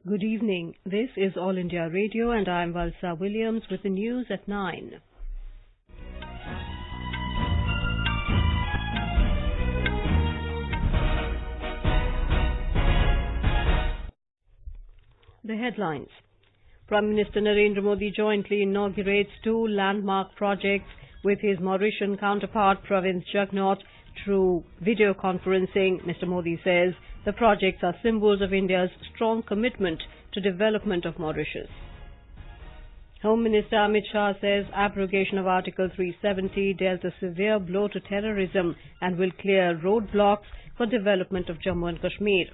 Good evening. This is All India Radio and I am Valsa Williams with the news at 9. The headlines. Prime Minister Narendra Modi jointly inaugurates 2 landmark projects with his Mauritian counterpart Pravind Jugnauth through videoconferencing. Mr. Modi says the projects are symbols of India's strong commitment to development of Mauritius. Home Minister Amit Shah says abrogation of Article 370 dealt a severe blow to terrorism and will clear roadblocks for development of Jammu and Kashmir.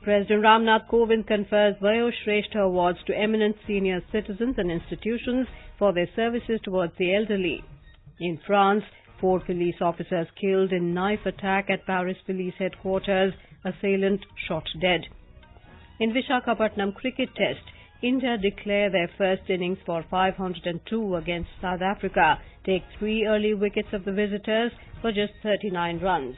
President Ram Nath Kovind confers Vayoshreshtha Awards to eminent senior citizens and institutions for their services towards the elderly. In France, 4 police officers killed in knife attack at Paris police headquarters, assailant shot dead. In Viskhapatnam Cricket Test, India declare their first innings for 502 against South Africa, take 3 early wickets of the visitors for just 39 runs.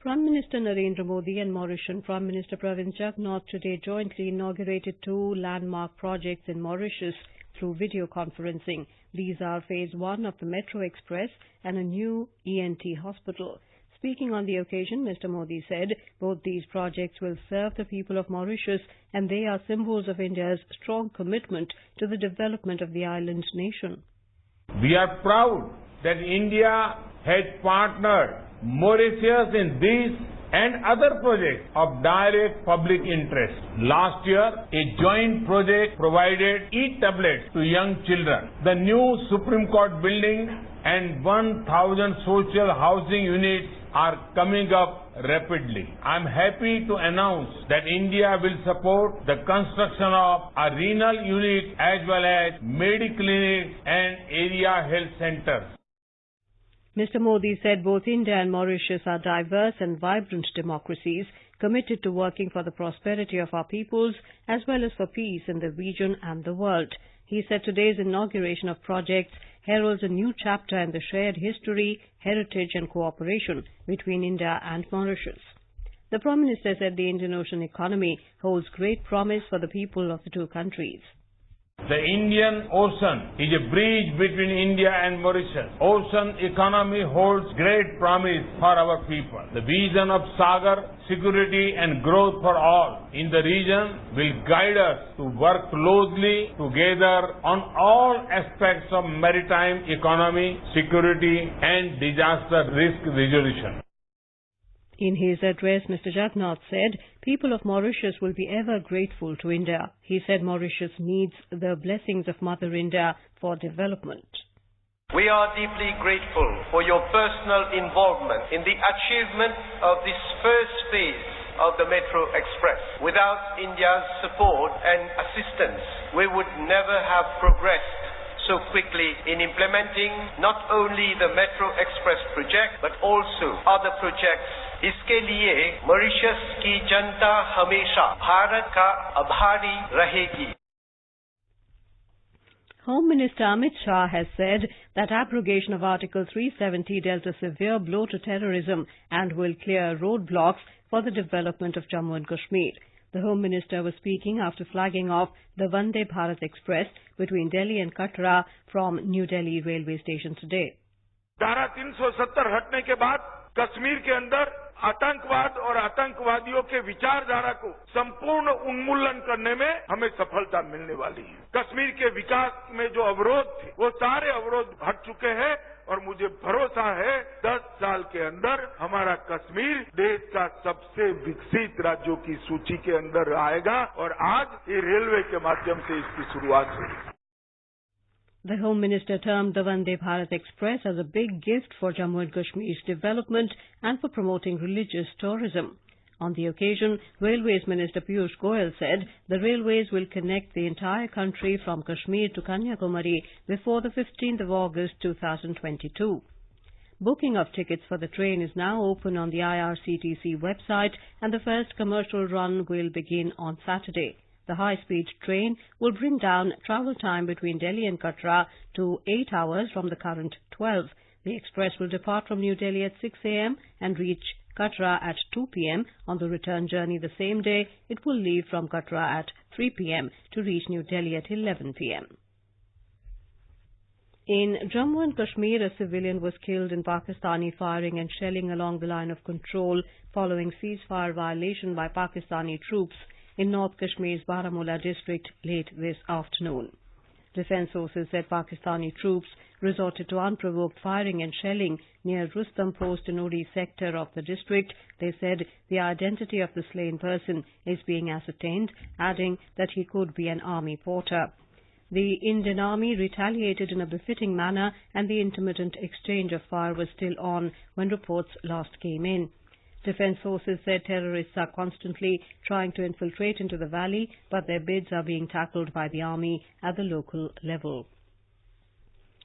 Prime Minister Narendra Modi and Mauritian Prime Minister Pravind Jugnauth today jointly inaugurated 2 landmark projects in Mauritius through video conferencing. These are Phase 1 of the Metro Express and a new ENT hospital. Speaking on the occasion, Mr. Modi said both these projects will serve the people of Mauritius and they are symbols of India's strong commitment to the development of the island nation. We are proud that India has partnered Mauritius in these and other projects of direct public interest. Last year, a joint project provided e-tablets to young children. The new Supreme Court building and 1,000 social housing units are coming up rapidly. I'm happy to announce that India will support the construction of a renal unit as well as mediclinics and area health centers. Mr. Modi said both India and Mauritius are diverse and vibrant democracies committed to working for the prosperity of our peoples as well as for peace in the region and the world. He said today's inauguration of projects heralds a new chapter in the shared history, heritage and cooperation between India and Mauritius. The Prime Minister said the Indian Ocean economy holds great promise for the people of the 2 countries. The Indian Ocean is a bridge between India and Mauritius. Ocean economy holds great promise for our people. The vision of Sagar, security and growth for all in the region will guide us to work closely together on all aspects of maritime economy, security and disaster risk resolution. In his address, Mr. Jugnauth said people of Mauritius will be ever grateful to India. He said Mauritius needs the blessings of Mother India for development. We are deeply grateful for your personal involvement in the achievement of this first phase of the Metro Express. Without India's support and assistance, we would never have progressed so quickly in implementing not only the Metro Express project but also other projects. इसके लिए Mauritius की जनता हमेशा भारत का आभारी रहेगी. Home Minister Amit Shah has said that abrogation of Article 370 dealt a severe blow to terrorism and will clear roadblocks for the development of Jammu and Kashmir. The Home Minister was speaking after flagging off the Vande Bharat Express between Delhi and Katra from New Delhi railway station today. धारा 370 हटने के बाद कश्मीर के अंदर आतंकवाद और आतंकवादियों के विचारधारा को संपूर्ण उन्मूलन करने में हमें सफलता मिलने वाली है. कश्मीर के विकास में जो अवरोध थे वो सारे अवरोध हट चुके हैं और मुझे भरोसा है 10 साल के अंदर हमारा कश्मीर देश का सबसे विकसित राज्यों की सूची के अंदर आएगा और आज ये रेलवे के माध्यम से इसकी शुरुआत हुई. The Home Minister termed the Vande Bharat Express as a big gift for Jammu and Kashmir's development and for promoting religious tourism. On the occasion, Railways Minister Piyush Goyal said the railways will connect the entire country from Kashmir to Kanyakumari before the 15th of August 2022. Booking of tickets for the train is now open on the IRCTC website and the first commercial run will begin on Saturday. The high-speed train will bring down travel time between Delhi and Katra to 8 hours from the current 12. The express will depart from New Delhi at 6 a.m. and reach Katra at 2 p.m. On the return journey the same day, it will leave from Katra at 3 p.m. to reach New Delhi at 11 p.m. In Jammu and Kashmir, a civilian was killed in Pakistani firing and shelling along the line of control following ceasefire violation by Pakistani troops in North Kashmir's Baramulla district late this afternoon. Defence sources said Pakistani troops resorted to unprovoked firing and shelling near Rustam Post in Uri sector of the district. They said the identity of the slain person is being ascertained, adding that he could be an army porter. The Indian Army retaliated in a befitting manner, and the intermittent exchange of fire was still on when reports last came in. Defence sources said terrorists are constantly trying to infiltrate into the valley, but their bids are being tackled by the army at the local level.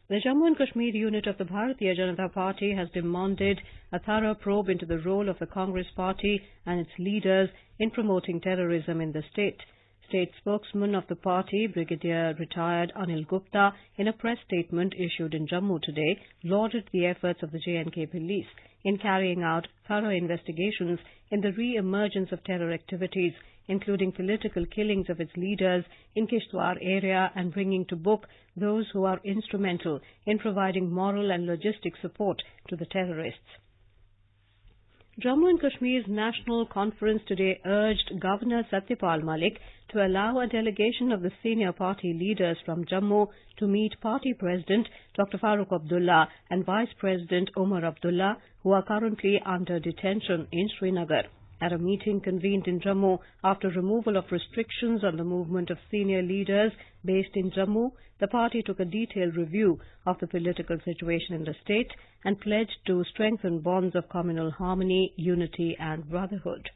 The Jammu and Kashmir unit of the Bharatiya Janata Party has demanded a thorough probe into the role of the Congress Party and its leaders in promoting terrorism in the state. State spokesman of the party, Brigadier Retired Anil Gupta, in a press statement issued in Jammu today, lauded the efforts of the J&K police in carrying out thorough investigations in the re-emergence of terror activities, including political killings of its leaders in Kishtwar area, and bringing to book those who are instrumental in providing moral and logistic support to the terrorists. Jammu and Kashmir's National Conference today urged Governor Satyapal Malik to allow a delegation of the senior party leaders from Jammu to meet Party President Dr. Farooq Abdullah and Vice President Omar Abdullah, who are currently under detention in Srinagar. At a meeting convened in Jammu after removal of restrictions on the movement of senior leaders based in Jammu, the party took a detailed review of the political situation in the state and pledged to strengthen bonds of communal harmony, unity and brotherhood.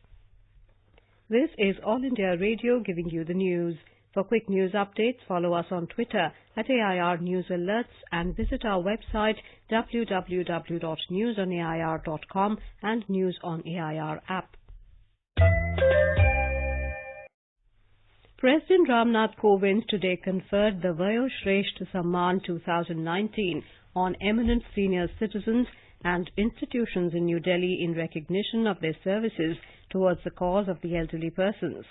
This is All India Radio giving you the news. For quick news updates, follow us on Twitter at AIR News Alerts and visit our website www.newsonair.com and News on AIR app. President Ram Nath Kovind today conferred the Vayoshreshtha Awards 2019 on eminent senior citizens and institutions in New Delhi in recognition of their services towards the cause of the elderly persons.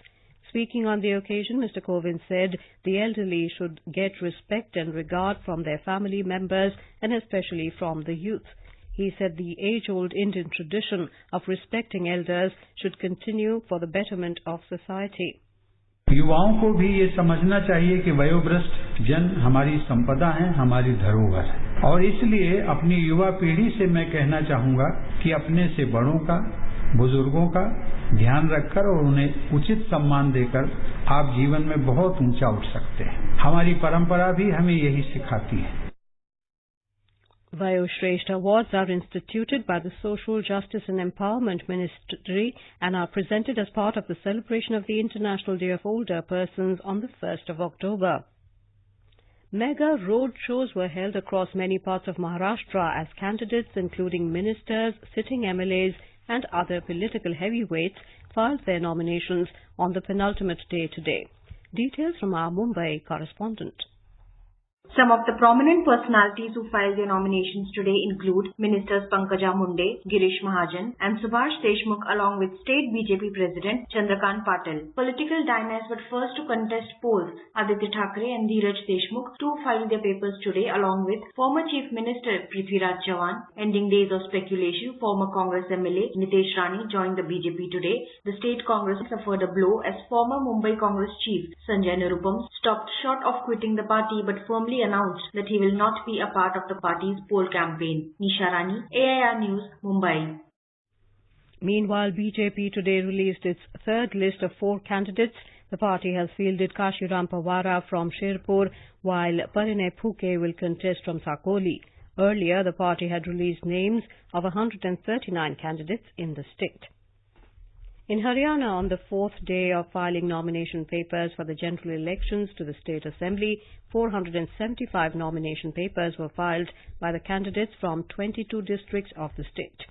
Speaking on the occasion, Mr. Kovind said the elderly should get respect and regard from their family members and especially from the youth. He said the age-old Indian tradition of respecting elders should continue for the betterment of society. युवाओं को भी ये समझना चाहिए कि वयोवृष्ठ जन हमारी संपदा हैं, हमारी धरोहर है, और इसलिए अपनी युवा पीढ़ी से मैं कहना चाहूंगा कि अपने से बड़ों का, बुजुर्गों का ध्यान रखकर और उन्हें उचित सम्मान देकर आप जीवन में बहुत ऊंचा उठ सकते हैं। हमारी परंपरा भी हमें यही सिखाती है। Vayoshreshtha Awards are instituted by the Social Justice and Empowerment Ministry and are presented as part of the celebration of the International Day of Older Persons on the 1st of October. Mega road shows were held across many parts of Maharashtra as candidates, including ministers, sitting MLAs and other political heavyweights, filed their nominations on the penultimate day today. Details from our Mumbai correspondent. Some of the prominent personalities who filed their nominations today include Ministers Pankaja Munde, Girish Mahajan and Subhash Deshmukh, along with State BJP President Chandrakant Patil. Political dynasts were first to contest polls. Aditya Thackeray and Dheeraj Deshmukh too filed their papers today, along with former Chief Minister Prithviraj Chavan. Ending days of speculation, former Congress MLA Nitesh Rani joined the BJP today. The state Congress suffered a blow as former Mumbai Congress Chief Sanjay Nirupam stopped short of quitting the party but firmly announced that he will not be a part of the party's poll campaign. Nisha Rani, AIR News, Mumbai. Meanwhile, BJP today released its third list of 4 candidates. The party has fielded Kashiram Pawara from Sherpur, while Parinay Phuke will contest from Sakoli. Earlier, the party had released names of 139 candidates in the state. In Haryana, on the 4th day of filing nomination papers for the general elections to the State Assembly, 475 nomination papers were filed by the candidates from 22 districts of the state.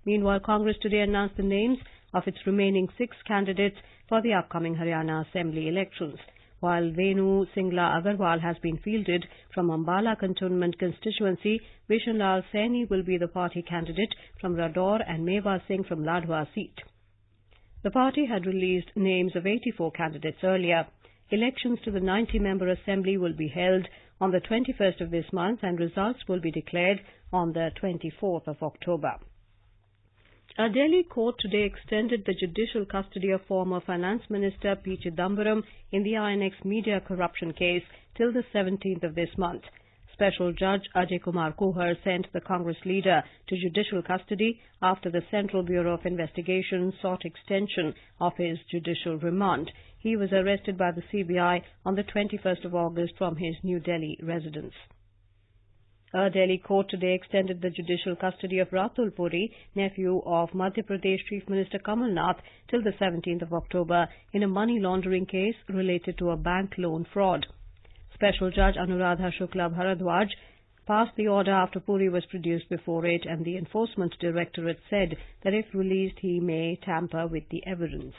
Meanwhile, Congress today announced the names of its remaining 6 candidates for the upcoming Haryana Assembly elections. while Venu Singla Agarwal has been fielded from Ambala Cantonment constituency. Vishen Lal Saini will be the party candidate from Radour and Meva Singh from Ladwa seat. The party had released names of 84 candidates earlier. Elections to the 90-member assembly will be held on the 21st of this month and results will be declared on the 24th of October. A Delhi court today extended the judicial custody of former Finance Minister P. Chidambaram in the INX media corruption case till the 17th of this month. Special Judge Ajay Kumar Kuhar sent the Congress leader to judicial custody after the Central Bureau of Investigation sought extension of his judicial remand. He was arrested by the CBI on the 21st of August from his New Delhi residence. A Delhi court today extended the judicial custody of Ratul Puri, nephew of Madhya Pradesh Chief Minister Kamal Nath, till the 17th of October in a money laundering case related to a bank loan fraud. Special Judge Anuradha Shukla Bharadwaj passed the order after Puri was produced before it, and the Enforcement Directorate said that if released he may tamper with the evidence.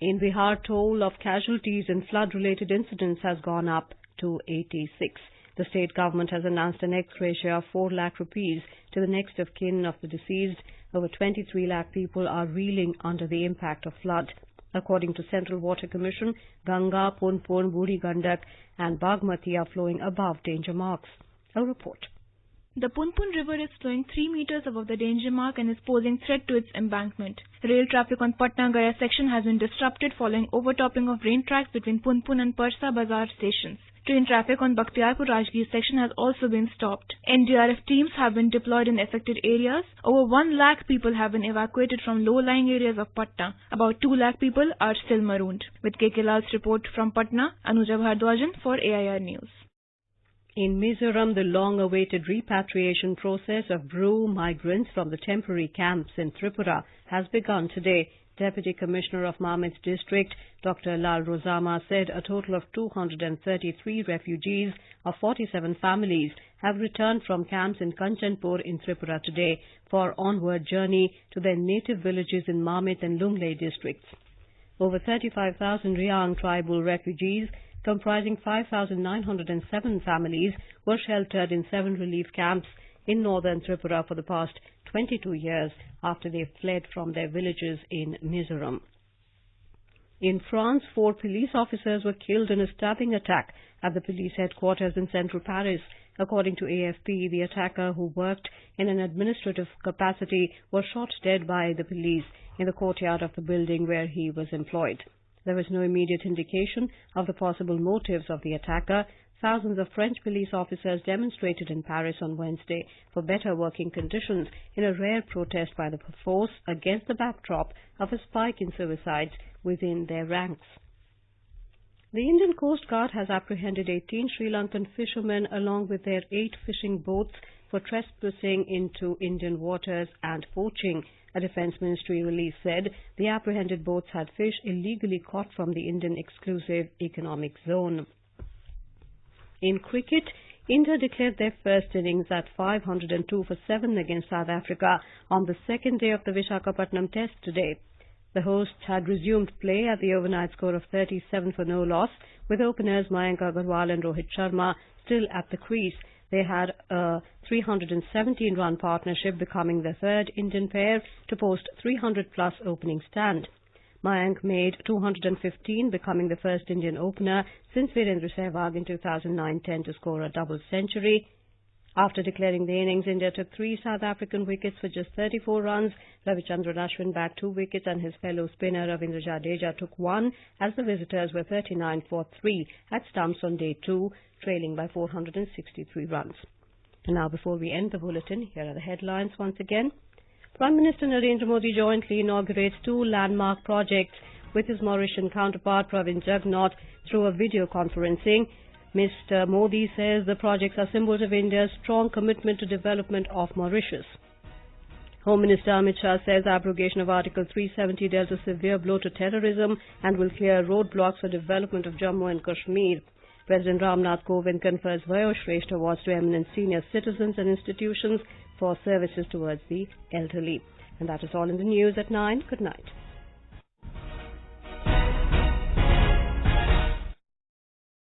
In Bihar, toll of casualties in flood-related incidents has gone up to 86. The state government has announced an ex-gratia of 4 lakh rupees to the next of kin of the deceased. Over 23 lakh people are reeling under the impact of flood. According to Central Water Commission, Ganga, Punpun, Buri Gandak and Bagmati are flowing above danger marks. A report. The Punpun River is flowing 3 meters above the danger mark and is posing threat to its embankment. Rail traffic on Patna-Gaya section has been disrupted following overtopping of rain tracks between Punpun and Parsa Bazar stations. Train traffic on Bakhtiarpur-Rajgir section has also been stopped. NDRF teams have been deployed in affected areas. Over 1 lakh people have been evacuated from low-lying areas of Patna. About 2 lakh people are still marooned. With KK Lal's report from Patna, Anuja Bhardwajan for AIR News. In Mizoram, the long-awaited repatriation process of Bru migrants from the temporary camps in Tripura has begun today. Deputy Commissioner of Mamit District, Dr. Lal Rozama, said a total of 233 refugees of 47 families have returned from camps in Kanchanpur in Tripura today for onward journey to their native villages in Mamit and Lunglei districts. Over 35,000 Riang tribal refugees, comprising 5,907 families, were sheltered in 7 relief camps in northern Tripura for the past 22 years after they fled from their villages in Mizoram. In France, 4 police officers were killed in a stabbing attack at the police headquarters in central Paris. According to AFP, the attacker, who worked in an administrative capacity, was shot dead by the police in the courtyard of the building where he was employed. There was no immediate indication of the possible motives of the attacker. Thousands of French police officers demonstrated in Paris on Wednesday for better working conditions in a rare protest by the force against the backdrop of a spike in suicides within their ranks. The Indian Coast Guard has apprehended 18 Sri Lankan fishermen along with their 8 fishing boats for trespassing into Indian waters and poaching. A Defence Ministry release said the apprehended boats had fish illegally caught from the Indian Exclusive Economic Zone. In cricket, India declared their first innings at 502 for 7 against South Africa on the second day of the Viskhapatnam Test today. The hosts had resumed play at the overnight score of 37 for no loss, with openers Mayank Agarwal and Rohit Sharma still at the crease. They had a 317-run partnership, becoming the third Indian pair to post 300-plus opening stand. Mayank made 215, becoming the first Indian opener since Virendra Sehwag in 2009-10 to score a double century. After declaring the innings, India took 3 South African wickets for just 34 runs. Ravichandran Ashwin bagged 2 wickets and his fellow spinner Ravindra Jadeja took 1 as the visitors were 39 for 3 at stumps on day 2, trailing by 463 runs. And now, before we end the bulletin, here are the headlines once again. Prime Minister Narendra Modi jointly inaugurates 2 landmark projects with his Mauritian counterpart Pravind Jugnauth through a videoconferencing. Mr. Modi says the projects are symbols of India's strong commitment to development of Mauritius. Home Minister Amit Shah says abrogation of Article 370 dealt a severe blow to terrorism and will clear roadblocks for development of Jammu and Kashmir. President Ram Nath Kovind confers Vayoshreshtha Awards to eminent senior citizens and institutions for services towards the elderly. And that is all in the news at 9. Good night.